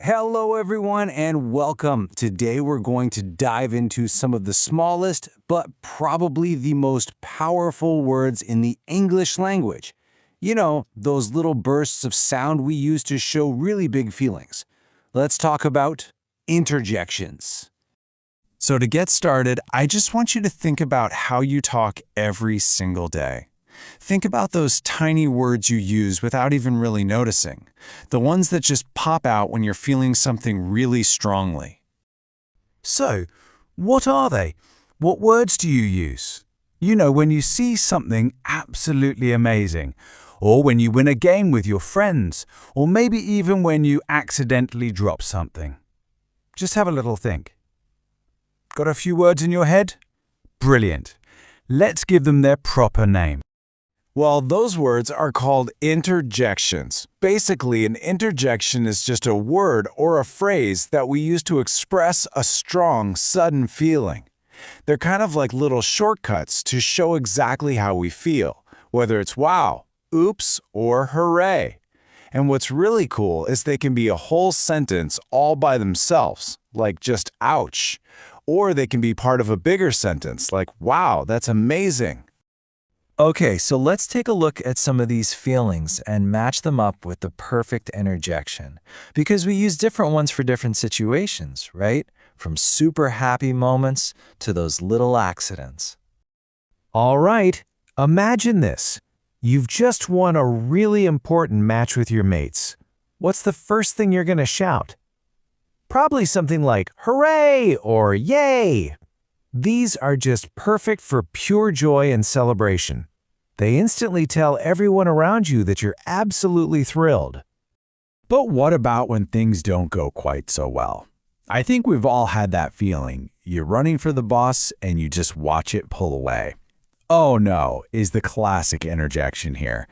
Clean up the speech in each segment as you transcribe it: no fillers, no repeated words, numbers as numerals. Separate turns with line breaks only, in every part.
Hello, everyone, and welcome. Today, we're going to dive into some of the smallest, but probably the most powerful words in the English language. You know, those little bursts of sound we use to show really big feelings. Let's talk about interjections. So to get started, I just want you to think about how you talk every single day. Think about those tiny words you use without even really noticing, the ones that just pop out when you're feeling something really strongly.
So, what are they? What words do you use? You know, when you see something absolutely amazing, or when you win a game with your friends, or maybe even when you accidentally drop something. Just have a little think. Got a few words in your head? Brilliant. Let's give them their proper name.
Well, those words are called interjections. Basically, an interjection is just a word or a phrase that we use to express a strong, sudden feeling. They're kind of like little shortcuts to show exactly how we feel, whether it's wow, oops, or hooray. And what's really cool is they can be a whole sentence all by themselves, like just ouch. Or they can be part of a bigger sentence, like wow, that's amazing.
Okay, so let's take a look at some of these feelings and match them up with the perfect interjection. Because we use different ones for different situations, right? From super happy moments to those little accidents.
All right, imagine this. You've just won a really important match with your mates. What's the first thing you're going to shout? Probably something like, hooray or yay. These are just perfect for pure joy and celebration. They instantly tell everyone around you that you're absolutely thrilled.
But what about when things don't go quite so well? I think we've all had that feeling. You're running for the boss and you just watch it pull away. Oh no, is the classic interjection here.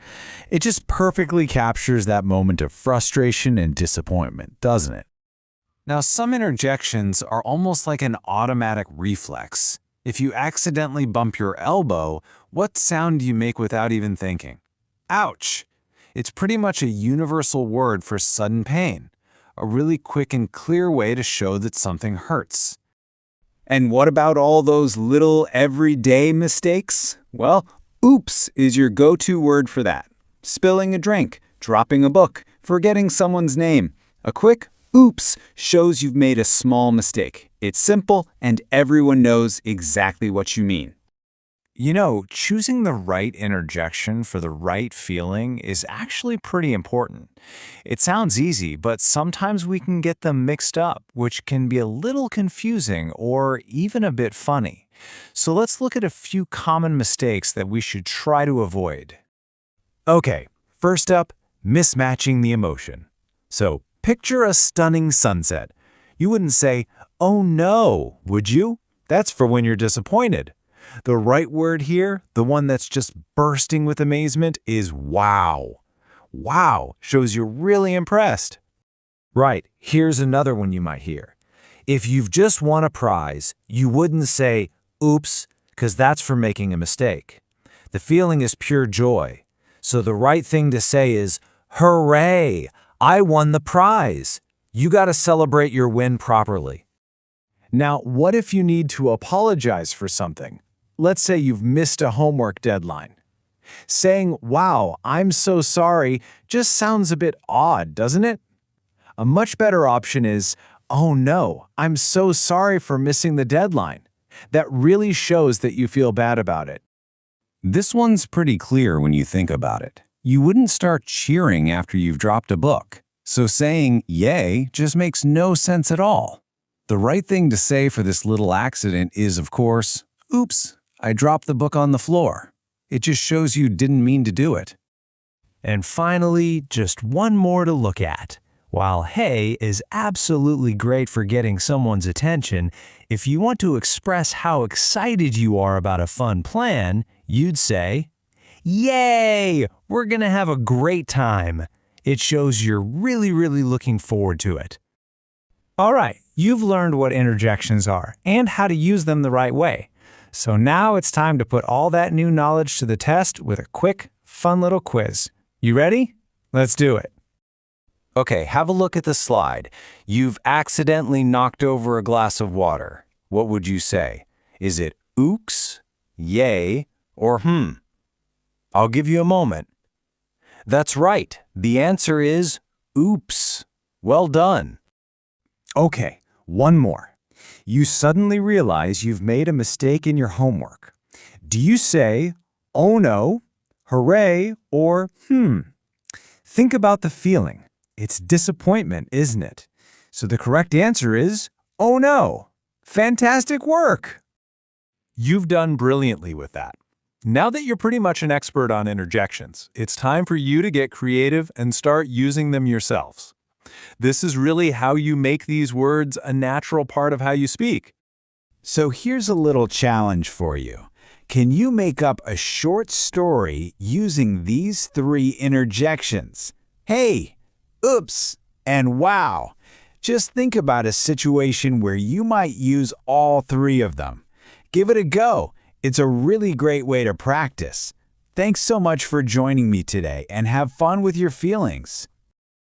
It just perfectly captures that moment of frustration and disappointment, doesn't it?
Now, some interjections are almost like an automatic reflex. If you accidentally bump your elbow, what sound do you make without even thinking? Ouch! It's pretty much a universal word for sudden pain, a really quick and clear way to show that something hurts.
And what about all those little everyday mistakes? Well, oops is your go-to word for that. Spilling a drink, dropping a book, forgetting someone's name. A quick oops shows you've made a small mistake. It's simple, and everyone knows exactly what you mean.
You know, choosing the right interjection for the right feeling is actually pretty important. It sounds easy, but sometimes we can get them mixed up, which can be a little confusing or even a bit funny. So let's look at a few common mistakes that we should try to avoid.
Okay, first up, mismatching the emotion. So, picture a stunning sunset. You wouldn't say, oh no, would you? That's for when you're disappointed. The right word here, the one that's just bursting with amazement, is wow. Wow shows you're really impressed. Right, here's another one you might hear. If you've just won a prize, you wouldn't say, oops, because that's for making a mistake. The feeling is pure joy. So the right thing to say is, hooray, I won the prize. You got to celebrate your win properly.
Now, what if you need to apologize for something? Let's say you've missed a homework deadline. Saying, wow, I'm so sorry, just sounds a bit odd, doesn't it? A much better option is, oh no, I'm so sorry for missing the deadline. That really shows that you feel bad about it.
This one's pretty clear when you think about it. You wouldn't start cheering after you've dropped a book. So saying yay just makes no sense at all. The right thing to say for this little accident is, of course, oops, I dropped the book on the floor. It just shows you didn't mean to do it.
And finally, just one more to look at. While hey is absolutely great for getting someone's attention, if you want to express how excited you are about a fun plan, you'd say, yay, we're gonna have a great time. It shows you're really looking forward to it.
All right, you've learned what interjections are and how to use them the right way. So now it's time to put all that new knowledge to the test with a quick, fun little quiz. You ready? Let's do it.
Okay, have a look at the slide. You've accidentally knocked over a glass of water. What would you say? Is it ooks, yay, or I'll give you a moment. That's right. The answer is oops. Well done.
Okay, one more. You suddenly realize you've made a mistake in your homework. Do you say, oh no, hooray, or Think about the feeling. It's disappointment, isn't it? So the correct answer is, oh no. Fantastic work!
You've done brilliantly with that. Now that you're pretty much an expert on interjections, it's time for you to get creative and start using them yourselves. This is really how you make these words a natural part of how you speak.
So here's a little challenge for you. Can you make up a short story using these 3 interjections? Hey, oops, and wow. Just think about a situation where you might use all 3 of them. Give it a go. It's a really great way to practice. Thanks so much for joining me today, and have fun with your feelings.